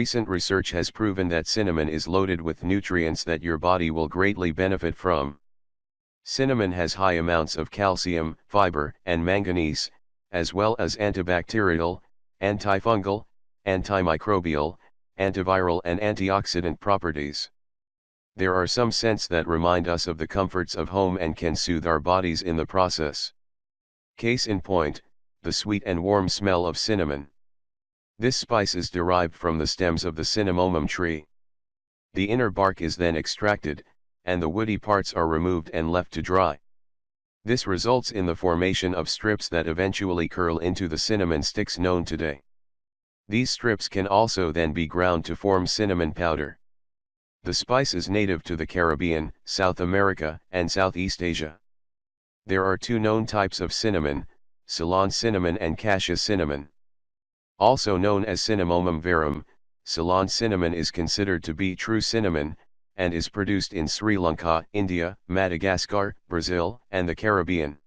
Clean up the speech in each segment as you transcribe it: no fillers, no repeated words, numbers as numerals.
Recent research has proven that cinnamon is loaded with nutrients that your body will greatly benefit from. Cinnamon has high amounts of calcium, fiber, and manganese, as well as antibacterial, antifungal, antimicrobial, antiviral and antioxidant properties. There are some scents that remind us of the comforts of home and can soothe our bodies in the process. Case in point, the sweet and warm smell of cinnamon. This spice is derived from the stems of the cinnamomum tree. The inner bark is then extracted, and the woody parts are removed and left to dry. This results in the formation of strips that eventually curl into the cinnamon sticks known today. These strips can also then be ground to form cinnamon powder. The spice is native to the Caribbean, South America, and Southeast Asia. There are two known types of cinnamon, Ceylon cinnamon and cassia cinnamon. Also known as Cinnamomum verum, Ceylon cinnamon is considered to be true cinnamon, and is produced in Sri Lanka, India, Madagascar, Brazil, and the Caribbean.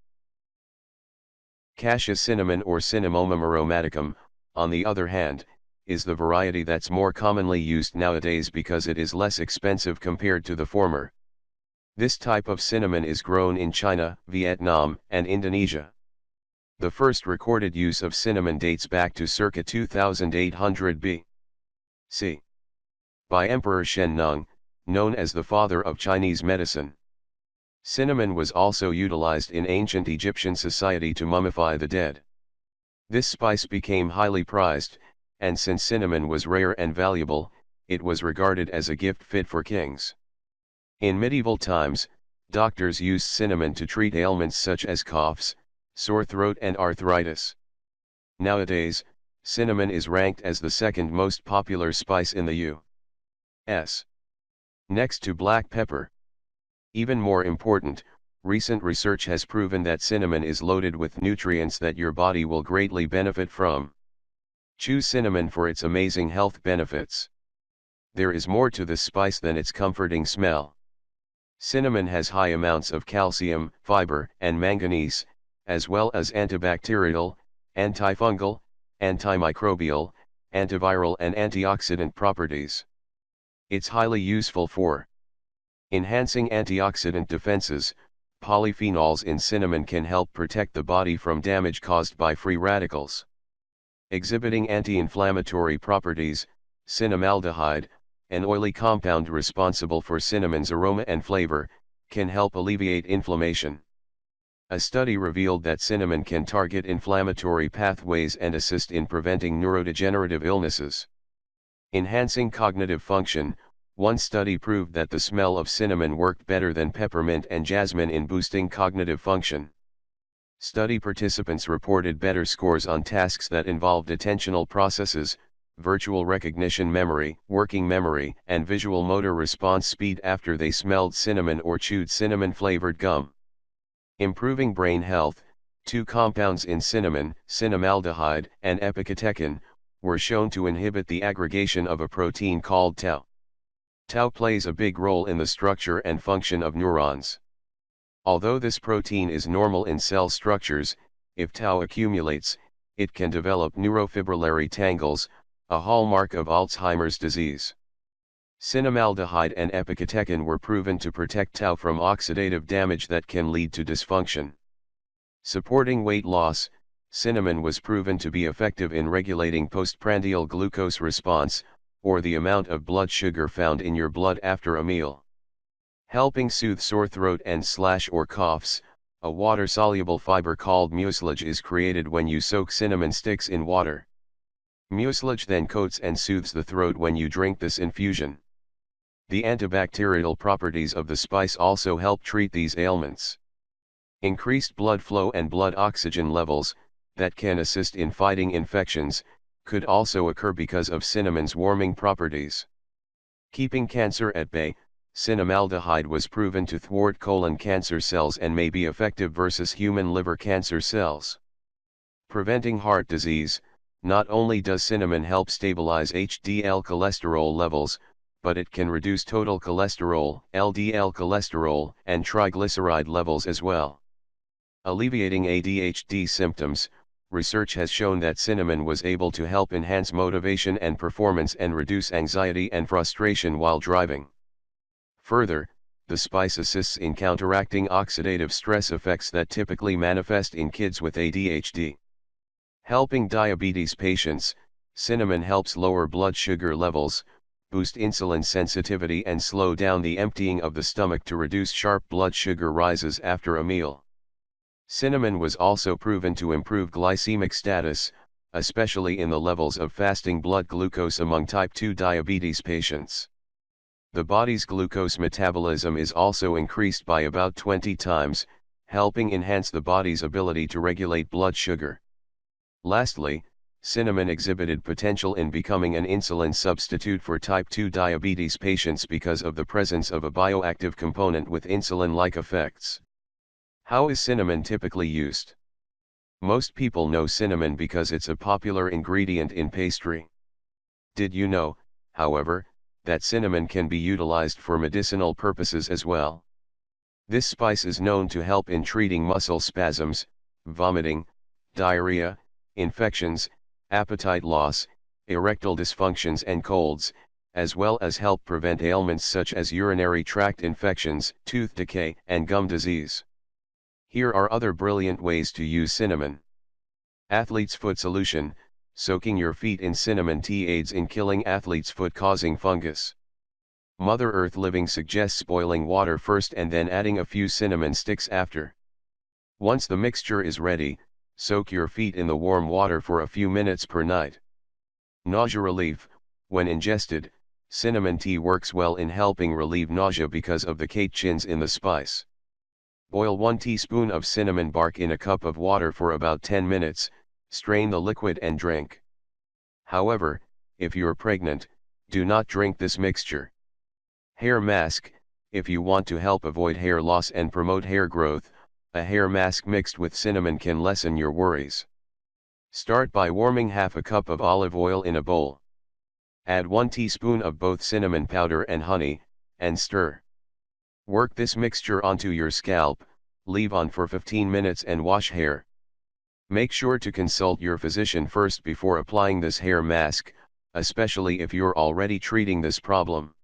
Cassia cinnamon or Cinnamomum aromaticum, on the other hand, is the variety that's more commonly used nowadays because it is less expensive compared to the former. This type of cinnamon is grown in China, Vietnam, and Indonesia. The first recorded use of cinnamon dates back to circa 2800 B.C. by Emperor Shen Nung, known as the father of Chinese medicine. Cinnamon was also utilized in ancient Egyptian society to mummify the dead. This spice became highly prized, and since cinnamon was rare and valuable, it was regarded as a gift fit for kings. In medieval times, doctors used cinnamon to treat ailments such as coughs, sore throat and arthritis. Nowadays, cinnamon is ranked as the second most popular spice in the U.S. next to black pepper. Even more important, recent research has proven that cinnamon is loaded with nutrients that your body will greatly benefit from. Choose cinnamon for its amazing health benefits. There is more to this spice than its comforting smell. Cinnamon has high amounts of calcium, fiber, and manganese, as well as antibacterial, antifungal, antimicrobial, antiviral and antioxidant properties. It's highly useful for enhancing antioxidant defenses. Polyphenols in cinnamon can help protect the body from damage caused by free radicals. Exhibiting anti-inflammatory properties, cinnamaldehyde, an oily compound responsible for cinnamon's aroma and flavor, can help alleviate inflammation. A study revealed that cinnamon can target inflammatory pathways and assist in preventing neurodegenerative illnesses. Enhancing cognitive function, one study proved that the smell of cinnamon worked better than peppermint and jasmine in boosting cognitive function. Study participants reported better scores on tasks that involved attentional processes, virtual recognition memory, working memory, and visual motor response speed after they smelled cinnamon or chewed cinnamon-flavored gum. Improving brain health, two compounds in cinnamon, cinnamaldehyde and epicatechin, were shown to inhibit the aggregation of a protein called tau. Tau plays a big role in the structure and function of neurons. Although this protein is normal in cell structures, if tau accumulates, it can develop neurofibrillary tangles, a hallmark of Alzheimer's disease. Cinnamaldehyde and epicatechin were proven to protect tau from oxidative damage that can lead to dysfunction. Supporting weight loss, cinnamon was proven to be effective in regulating postprandial glucose response, or the amount of blood sugar found in your blood after a meal. Helping soothe sore throat and or coughs, a water-soluble fiber called mucilage is created when you soak cinnamon sticks in water. Mucilage then coats and soothes the throat when you drink this infusion. The antibacterial properties of the spice also help treat these ailments. Increased blood flow and blood oxygen levels, that can assist in fighting infections, could also occur because of cinnamon's warming properties. Keeping cancer at bay, cinnamaldehyde was proven to thwart colon cancer cells and may be effective versus human liver cancer cells. Preventing heart disease, not only does cinnamon help stabilize HDL cholesterol levels, but it can reduce total cholesterol, LDL cholesterol, and triglyceride levels as well. Alleviating ADHD symptoms, research has shown that cinnamon was able to help enhance motivation and performance and reduce anxiety and frustration while driving. Further, the spice assists in counteracting oxidative stress effects that typically manifest in kids with ADHD. Helping diabetes patients, cinnamon helps lower blood sugar levels, boost insulin sensitivity and slow down the emptying of the stomach to reduce sharp blood sugar rises after a meal. Cinnamon was also proven to improve glycemic status, especially in the levels of fasting blood glucose among type 2 diabetes patients. The body's glucose metabolism is also increased by about 20 times, helping enhance the body's ability to regulate blood sugar. Lastly, cinnamon exhibited potential in becoming an insulin substitute for type 2 diabetes patients because of the presence of a bioactive component with insulin-like effects. How is cinnamon typically used? Most people know cinnamon because it's a popular ingredient in pastry. Did you know, however, that cinnamon can be utilized for medicinal purposes as well? This spice is known to help in treating muscle spasms, vomiting, diarrhea, infections, appetite loss, erectile dysfunctions and colds, as well as help prevent ailments such as urinary tract infections, tooth decay, and gum disease. Here are other brilliant ways to use cinnamon. Athlete's foot solution: soaking your feet in cinnamon tea aids in killing athlete's foot causing fungus. Mother Earth Living suggests boiling water first and then adding a few cinnamon sticks after. Once the mixture is ready, soak your feet in the warm water for a few minutes per night. Nausea relief: when ingested, cinnamon tea works well in helping relieve nausea because of the catechins in the spice. Boil 1 teaspoon of cinnamon bark in a cup of water for about 10 minutes, strain the liquid and drink. However, if you're pregnant, do not drink this mixture. Hair mask: if you want to help avoid hair loss and promote hair growth, a hair mask mixed with cinnamon can lessen your worries. Start by warming half a cup of olive oil in a bowl. Add 1 teaspoon of both cinnamon powder and honey, and stir. Work this mixture onto your scalp, leave on for 15 minutes and wash hair. Make sure to consult your physician first before applying this hair mask, especially if you're already treating this problem.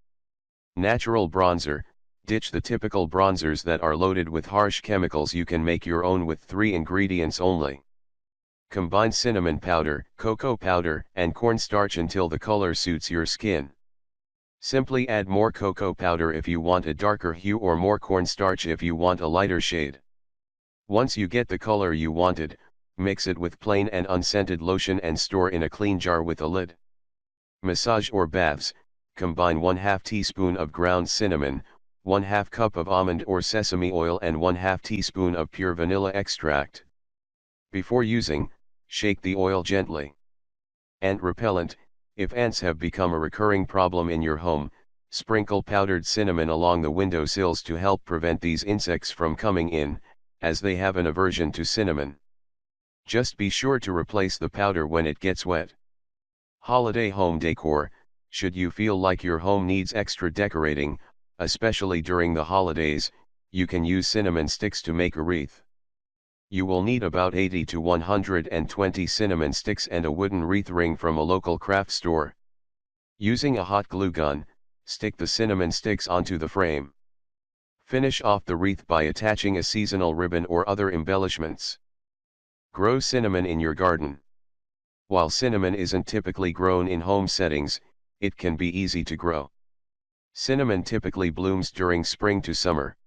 Natural bronzer: ditch the typical bronzers that are loaded with harsh chemicals. You can make your own with 3 ingredients only. Combine cinnamon powder, cocoa powder, and cornstarch until the color suits your skin. Simply add more cocoa powder if you want a darker hue or more cornstarch if you want a lighter shade. Once you get the color you wanted, mix it with plain and unscented lotion and store in a clean jar with a lid. Massage or baths: combine 1/2 teaspoon of ground cinnamon, 1/2 cup of almond or sesame oil and 1/2 teaspoon of pure vanilla extract. Before using, shake the oil gently. Ant repellent: if ants have become a recurring problem in your home, sprinkle powdered cinnamon along the window sills to help prevent these insects from coming in, as they have an aversion to cinnamon. Just be sure to replace the powder when it gets wet. Holiday home decor: should you feel like your home needs extra decorating, especially during the holidays, you can use cinnamon sticks to make a wreath. You will need about 80 to 120 cinnamon sticks and a wooden wreath ring from a local craft store. Using a hot glue gun, stick the cinnamon sticks onto the frame. Finish off the wreath by attaching a seasonal ribbon or other embellishments. Grow cinnamon in your garden. While cinnamon isn't typically grown in home settings, it can be easy to grow. Cinnamon typically blooms during spring to summer.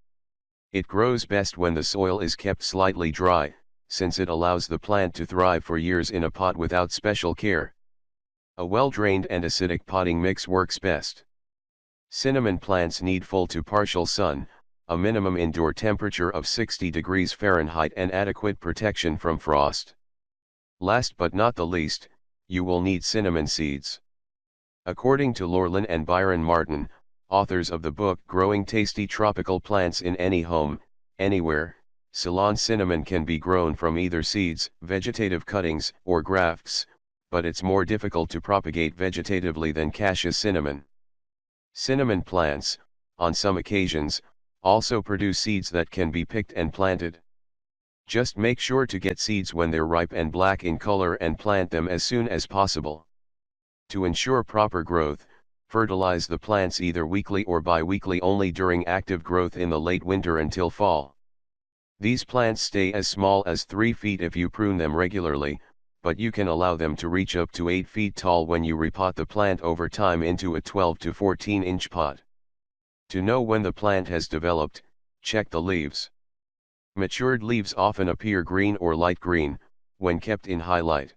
It grows best when the soil is kept slightly dry, since it allows the plant to thrive for years in a pot without special care. A well-drained and acidic potting mix works best. Cinnamon plants need full to partial sun, a minimum indoor temperature of 60 degrees Fahrenheit and adequate protection from frost. Last but not the least, you will need cinnamon seeds. According to Lorlin and Byron Martin, authors of the book Growing Tasty Tropical Plants in Any Home, Anywhere, Ceylon cinnamon can be grown from either seeds, vegetative cuttings, or grafts, but it's more difficult to propagate vegetatively than cassia cinnamon. Cinnamon plants, on some occasions, also produce seeds that can be picked and planted. Just make sure to get seeds when they're ripe and black in color and plant them as soon as possible. To ensure proper growth, fertilize the plants either weekly or bi-weekly only during active growth in the late winter until fall. These plants stay as small as 3 feet if you prune them regularly, but you can allow them to reach up to 8 feet tall when you repot the plant over time into a 12 to 14-inch pot. To know when the plant has developed, check the leaves. Matured leaves often appear green or light green, when kept in high light.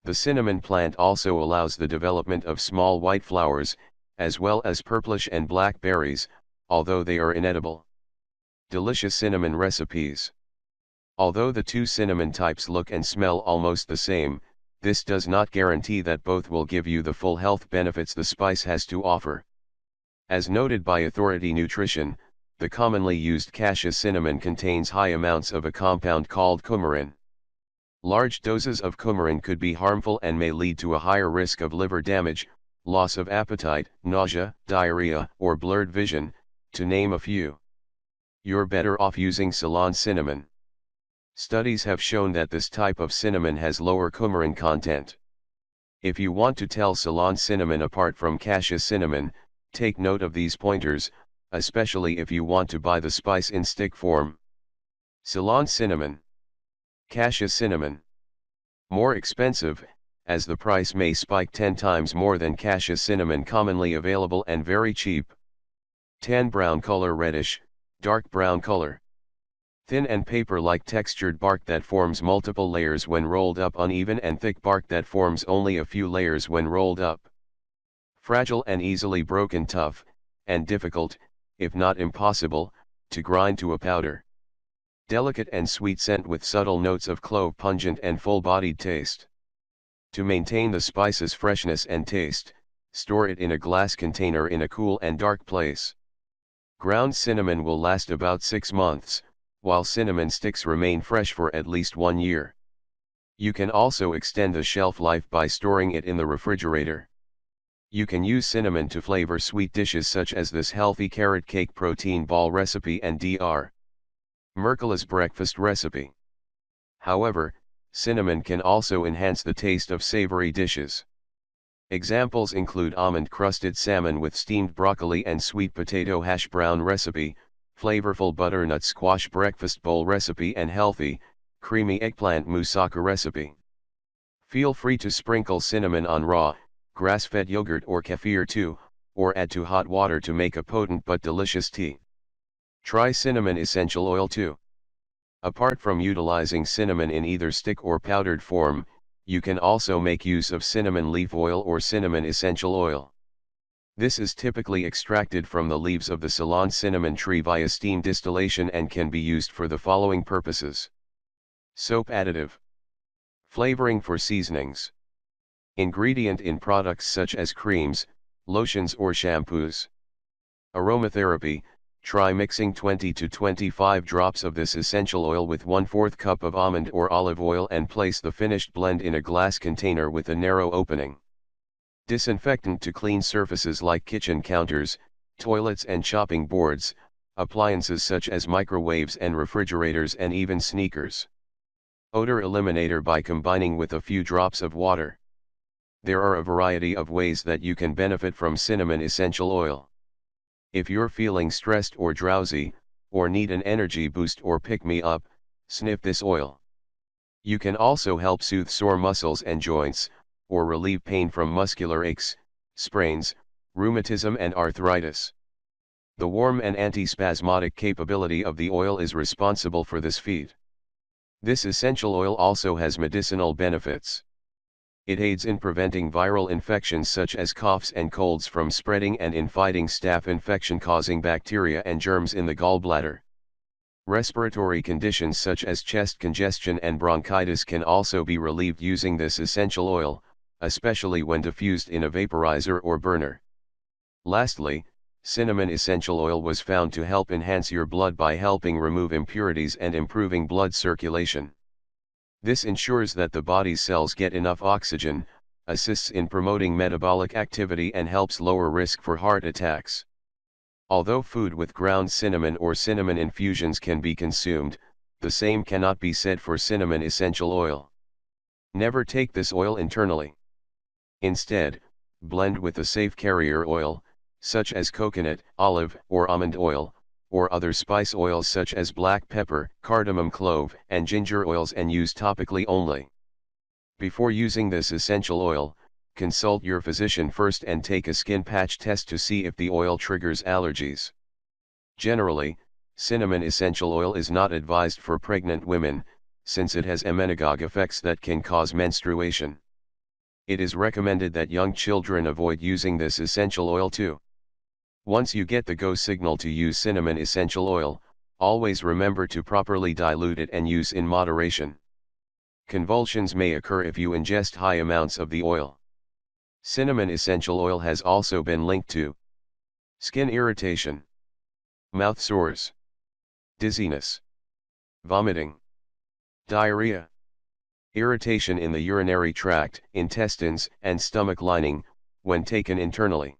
The cinnamon plant also allows the development of small white flowers, as well as purplish and black berries, although they are inedible. Delicious cinnamon recipes. Although the two cinnamon types look and smell almost the same, this does not guarantee that both will give you the full health benefits the spice has to offer. As noted by Authority Nutrition, the commonly used cassia cinnamon contains high amounts of a compound called coumarin. Large doses of coumarin could be harmful and may lead to a higher risk of liver damage, loss of appetite, nausea, diarrhea, or blurred vision, to name a few. You're better off using Ceylon cinnamon. Studies have shown that this type of cinnamon has lower coumarin content. If you want to tell Ceylon cinnamon apart from cassia cinnamon, take note of these pointers, especially if you want to buy the spice in stick form. Ceylon cinnamon. Cassia cinnamon. More expensive, as the price may spike 10 times more than cassia cinnamon commonly available and very cheap. Tan brown color reddish, dark brown color. Thin and paper-like textured bark that forms multiple layers when rolled up, uneven and thick bark that forms only a few layers when rolled up. Fragile and easily broken, tough, and difficult, if not impossible, to grind to a powder. Delicate and sweet scent with subtle notes of clove, pungent and full-bodied taste. To maintain the spice's freshness and taste, store it in a glass container in a cool and dark place. Ground cinnamon will last about 6 months, while cinnamon sticks remain fresh for at least 1 year. You can also extend the shelf life by storing it in the refrigerator. You can use cinnamon to flavor sweet dishes such as this healthy carrot cake protein ball recipe and Dr. Mercola's breakfast recipe. However, cinnamon can also enhance the taste of savory dishes. Examples include almond-crusted salmon with steamed broccoli and sweet potato hash brown recipe, flavorful butternut squash breakfast bowl recipe, and healthy, creamy eggplant moussaka recipe. Feel free to sprinkle cinnamon on raw, grass-fed yogurt or kefir too, or add to hot water to make a potent but delicious tea. Try cinnamon essential oil too. Apart from utilizing cinnamon in either stick or powdered form, you can also make use of cinnamon leaf oil or cinnamon essential oil. This is typically extracted from the leaves of the Ceylon cinnamon tree via steam distillation and can be used for the following purposes. Soap additive. Flavoring for seasonings. Ingredient in products such as creams, lotions or shampoos. Aromatherapy. Try mixing 20 to 25 drops of this essential oil with 1/4 cup of almond or olive oil and place the finished blend in a glass container with a narrow opening. Disinfectant to clean surfaces like kitchen counters, toilets and chopping boards, appliances such as microwaves and refrigerators and even sneakers. Odor eliminator by combining with a few drops of water. There are a variety of ways that you can benefit from cinnamon essential oil. If you're feeling stressed or drowsy, or need an energy boost or pick-me-up, sniff this oil. You can also help soothe sore muscles and joints, or relieve pain from muscular aches, sprains, rheumatism and arthritis. The warm and antispasmodic capability of the oil is responsible for this feat. This essential oil also has medicinal benefits. It aids in preventing viral infections such as coughs and colds from spreading and in fighting staph infection-causing bacteria and germs in the gallbladder. Respiratory conditions such as chest congestion and bronchitis can also be relieved using this essential oil, especially when diffused in a vaporizer or burner. Lastly, cinnamon essential oil was found to help enhance your blood by helping remove impurities and improving blood circulation. This ensures that the body's cells get enough oxygen, assists in promoting metabolic activity and helps lower risk for heart attacks. Although food with ground cinnamon or cinnamon infusions can be consumed, The same cannot be said for cinnamon essential oil. Never take this oil internally. Instead, blend with a safe carrier oil, such as coconut, olive, or almond oil, or other spice oils such as black pepper, cardamom, clove, and ginger oils, and use topically only. Before using this essential oil, consult your physician first and take a skin patch test to see if the oil triggers allergies. Generally, cinnamon essential oil is not advised for pregnant women, since it has emmenagogue effects that can cause menstruation. It is recommended that young children avoid using this essential oil too. Once you get the go signal to use cinnamon essential oil, always remember to properly dilute it and use in moderation. Convulsions may occur if you ingest high amounts of the oil. Cinnamon essential oil has also been linked to skin irritation, mouth sores, dizziness, vomiting, diarrhea, irritation in the urinary tract, intestines, and stomach lining, when taken internally.